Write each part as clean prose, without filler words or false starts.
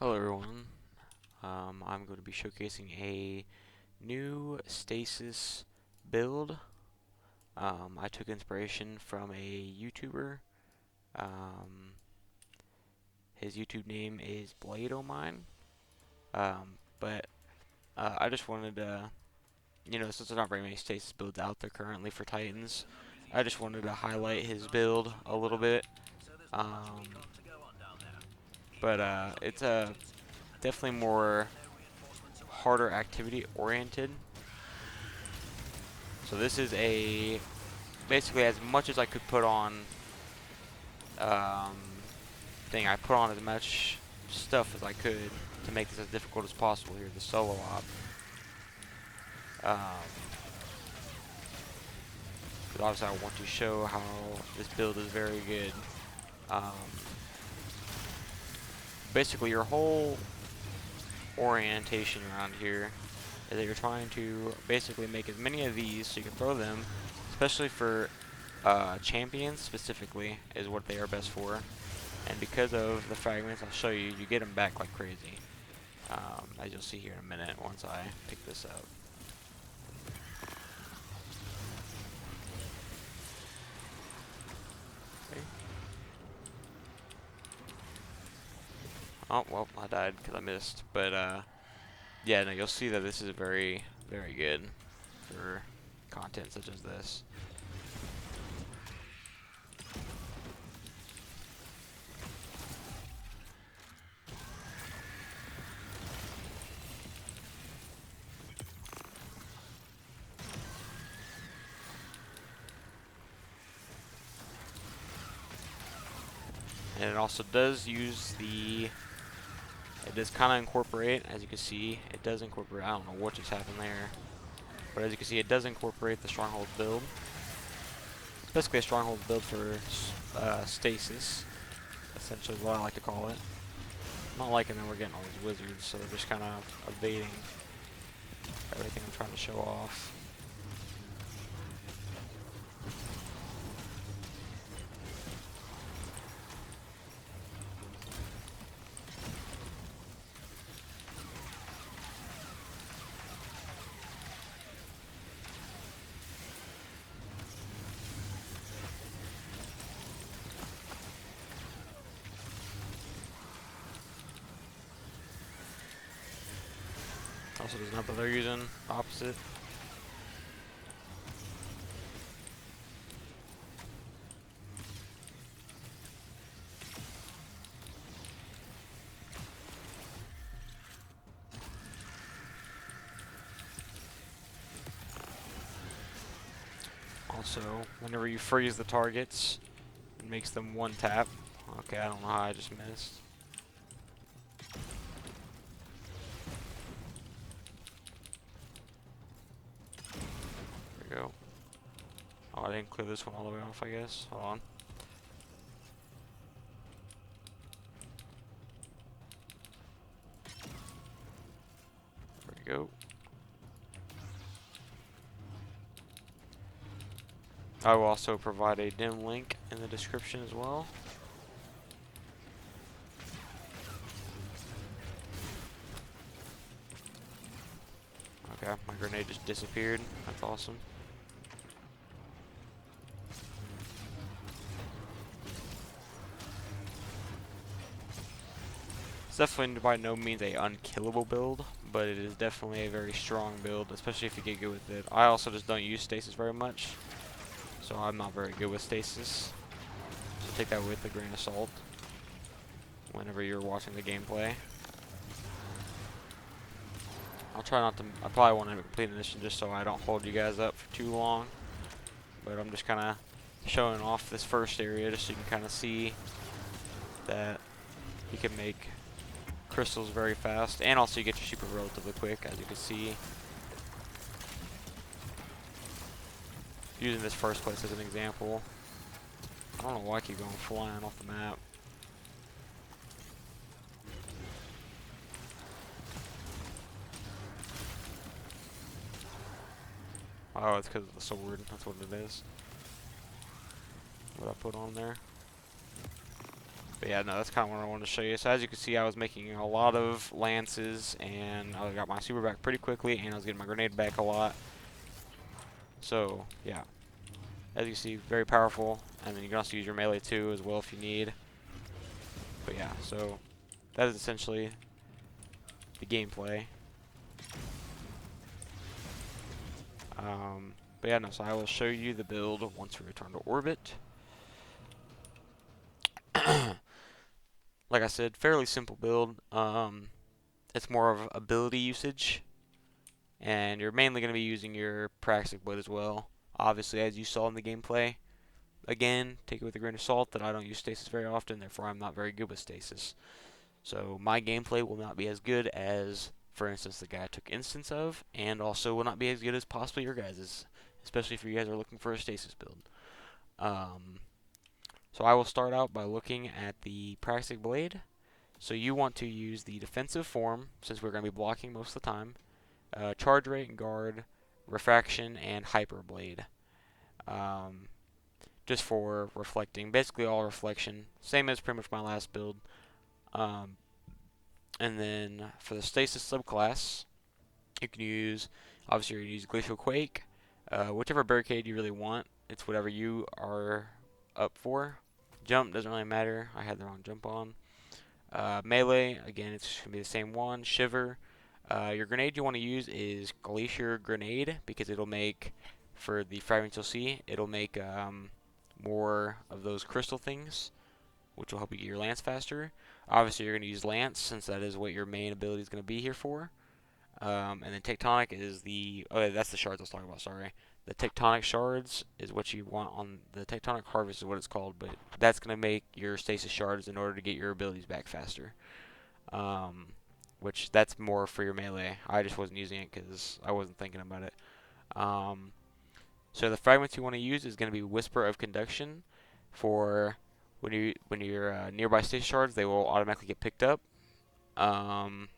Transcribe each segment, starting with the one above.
Hello everyone, I'm going to be showcasing a new Stasis build. I took inspiration from a YouTuber. Um, his YouTube name is Blade-O-Mine. But I just wanted to, since there's not very many Stasis builds out there currently for Titans, I just wanted to highlight his build a little bit. Um, but it's definitely more harder activity oriented. So this is basically as much as I could put on um, thing. I put on as much stuff as I could to make this as difficult as possible here, the solo op. Because obviously I want to show how this build is very good. Um, Basically your whole orientation around here is that you're trying to basically make as many of these so you can throw them, especially for champions specifically, is what they are best for. And because of the fragments I'll show you, you get them back like crazy. As you'll see here in a minute once I pick this up. Okay. Oh, well, I died because I missed. But, yeah, no, you'll see that this is very, very good for content such as this. And it also does use it does kind of incorporate, as you can see, it does incorporate, I don't know what just happened there, but as you can see, it does incorporate the Stronghold build. It's basically a Stronghold build for Stasis, essentially is what I like to call it. I'm not liking that we're getting all these wizards, so they're just kind of evading everything I'm trying to show off. Also, there's not that they're using opposite. Also, whenever you freeze the targets, it makes them one tap. Okay, I don't know how I just missed. There we go. Oh, I didn't clear this one all the way off, I guess. Hold on. There we go. I will also provide a dim link in the description as well. Okay, my grenade just disappeared. That's awesome. It's definitely by no means a unkillable build, but it is definitely a very strong build, especially if you get good with it. I also just don't use Stasis very much, so I'm not very good with Stasis. So take that with a grain of salt whenever you're watching the gameplay. I'll try not to, I probably want to complete the mission just so I don't hold you guys up for too long, but I'm just kind of showing off this first area just so you can kind of see that you can make crystals very fast, and also you get your super relatively quick, as you can see. Using this first place as an example. I don't know why I keep going flying off the map. Oh, it's because of the sword. That's what it is. What I put on there. But yeah, no, that's kind of what I wanted to show you. So as you can see, I was making a lot of lances, and I got my super back pretty quickly, and I was getting my grenade back a lot. So yeah, as you see, very powerful. And then you can also use your melee too as well if you need. But yeah, so that is essentially the gameplay. But yeah, no, so I will show you the build once we return to orbit. Like I said, fairly simple build. It's more of ability usage, and you're mainly going to be using your Praxic blade as well. Obviously, as you saw in the gameplay, again, take it with a grain of salt that I don't use stasis very often, therefore I'm not very good with stasis. So my gameplay will not be as good as, for instance, the guy I took instance of, and also will not be as good as possibly your guys's, especially if you guys are looking for a stasis build. Um, so I will start out by looking at the Praxic blade. So you want to use the defensive form, since we're going to be blocking most of the time, charge rate, guard, refraction, and hyper blade. Um, just for reflecting, basically all reflection, same as pretty much my last build. Um, and then for the stasis subclass, you can use, obviously you're going to use Glacial Quake, whichever barricade you really want. It's whatever you are up for. Jump doesn't really matter. I had the wrong jump on. Melee, again, it's going to be the same one. Shiver. Your grenade you want to use is Glacier Grenade because it'll make, for the fragments you'll see, it'll make more of those crystal things, which will help you get your lance faster. Obviously, you're going to use lance since that is what your main ability is going to be here for. And then Tectonic is the, oh, yeah, that's the shards I was talking about, sorry. The Tectonic shards is what you want on the Tectonic Harvest is what it's called, but that's going to make your stasis shards in order to get your abilities back faster. Um, which that's more for your melee. I just wasn't using it because I wasn't thinking about it. Um, so the fragments you want to use is going to be Whisper of Conduction for when you're nearby stasis shards, they will automatically get picked up. Um,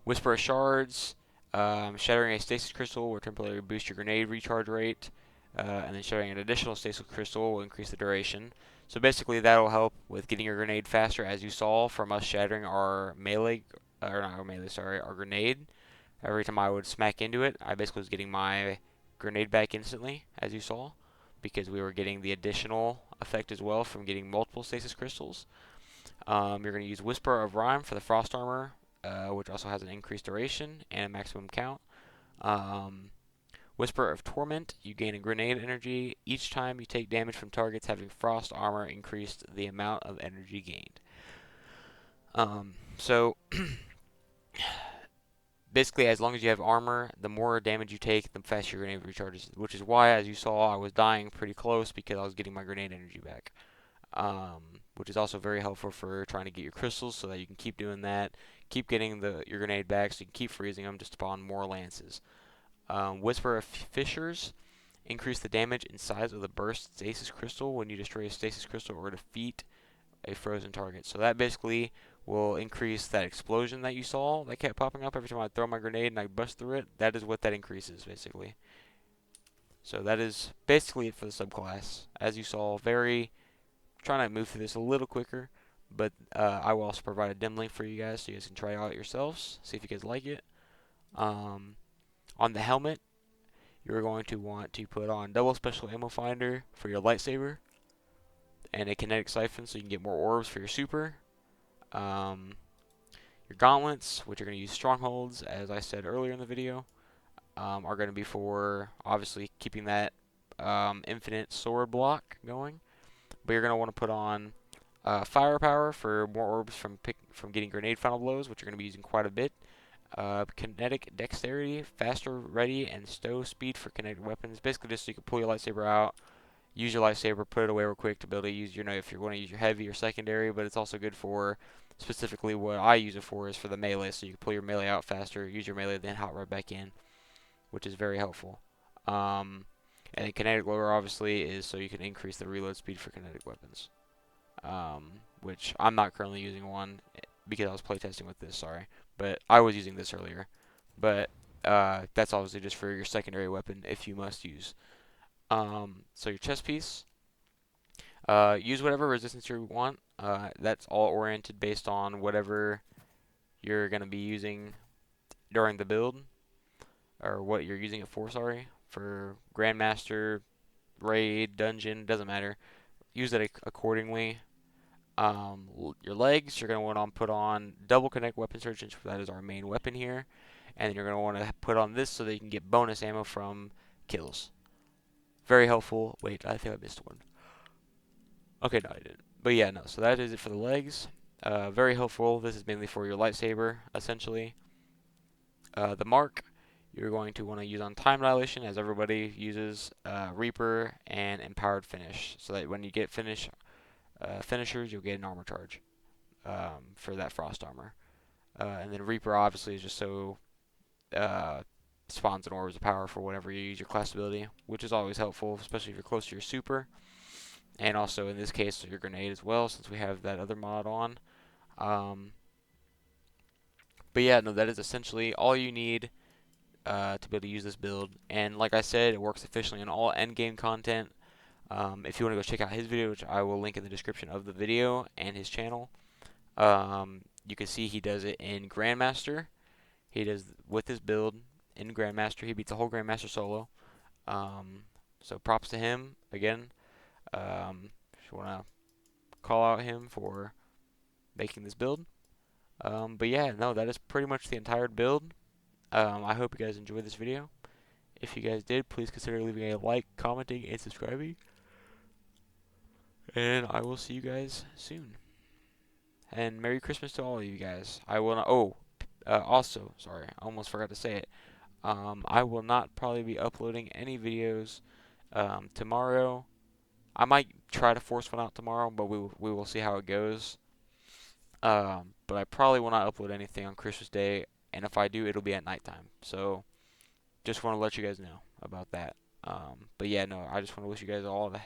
Whisper of Shards, shattering a stasis crystal will temporarily boost your grenade recharge rate, and then shattering an additional stasis crystal will increase the duration. So basically, that'll help with getting your grenade faster, as you saw from us shattering our melee, or not our melee, sorry, our grenade. Every time I would smack into it, I basically was getting my grenade back instantly, as you saw, because we were getting the additional effect as well from getting multiple stasis crystals. You're going to use Whisper of Rhyme for the Frost Armor, which also has an increased duration and a maximum count. Um, Whisper of Torment, you gain a grenade energy each time you take damage from targets having Frost Armor increased the amount of energy gained. So basically, as long as you have armor, the more damage you take, the faster your grenade recharges, which is why, as you saw, I was dying pretty close because I was getting my grenade energy back. Which is also very helpful for trying to get your crystals so that you can keep doing that, keep getting your grenade back so you can keep freezing them just to spawn more lances. Whisper of Fissures, increase the damage and size of the burst stasis crystal when you destroy a stasis crystal or defeat a frozen target. So that basically will increase that explosion that you saw that kept popping up every time I throw my grenade and I bust through it. That is what that increases basically. So that is basically it for the subclass. As you saw, very trying to move through this a little quicker, but I will also provide a dim link for you guys so you guys can try it out yourselves, see if you guys like it. On the helmet, you're going to want to put on double special ammo finder for your lightsaber and a kinetic siphon so you can get more orbs for your super. Your gauntlets, which are going to use strongholds, as I said earlier in the video, are going to be for obviously keeping that infinite sword block going. But you're going to want to put on firepower for more orbs from getting grenade final blows, which you're going to be using quite a bit. Kinetic dexterity, faster ready, and stow speed for kinetic weapons. Basically, just so you can pull your lightsaber out, use your lightsaber, put it away real quick to be able to use your, if you're going to use your heavy or secondary. But it's also good for specifically what I use it for is for the melee, so you can pull your melee out faster, use your melee, then hop right back in, which is very helpful. And the kinetic lower obviously is so you can increase the reload speed for kinetic weapons. Which I'm not currently using one because I was playtesting with this, sorry. But I was using this earlier. But that's obviously just for your secondary weapon if you must use. So your chest piece, use whatever resistance you want. That's all oriented based on whatever you're going to be using during the build, or what you're using it for, sorry. For Grandmaster, Raid, Dungeon, doesn't matter. Use it accordingly. Your legs, you're going to want to put on double connect weapon surge, since that is our main weapon here. And then you're going to want to put on this so that you can get bonus ammo from kills. Very helpful. Wait, I think I missed one. Okay, no, I didn't. But yeah, no, so that is it for the legs. Very helpful. This is mainly for your lightsaber, essentially. The mark, you're going to want to use on time dilation, as everybody uses Reaper and Empowered Finish, so that when you get finishers, you'll get an armor charge for that frost armor. And then Reaper obviously is just so spawns and orbs of power for whenever you use your class ability, which is always helpful, especially if you're close to your super. And also in this case, your grenade as well, since we have that other mod on. But yeah, no, that is essentially all you need to be able to use this build. And like I said, it works efficiently in all endgame content. If you want to go check out his video, which I will link in the description of the video, and his channel, you can see he does it in Grandmaster. He does with his build in Grandmaster. He beats a whole Grandmaster solo. So props to him again. If you want to call out him for making this build. But yeah, no, that is pretty much the entire build. I hope you guys enjoyed this video. If you guys did, please consider leaving a like, commenting, and subscribing. And I will see you guys soon. And Merry Christmas to all of you guys. I will not. Oh, also, sorry, I almost forgot to say it. I will not probably be uploading any videos tomorrow. I might try to force one out tomorrow, but we will see how it goes. But I probably will not upload anything on Christmas Day, and if I do, it'll be at nighttime. So just want to let you guys know about that. But yeah, no, I just want to wish you guys all the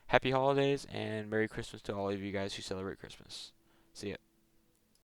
happy holidays and Merry Christmas to all of you guys who celebrate Christmas. See ya.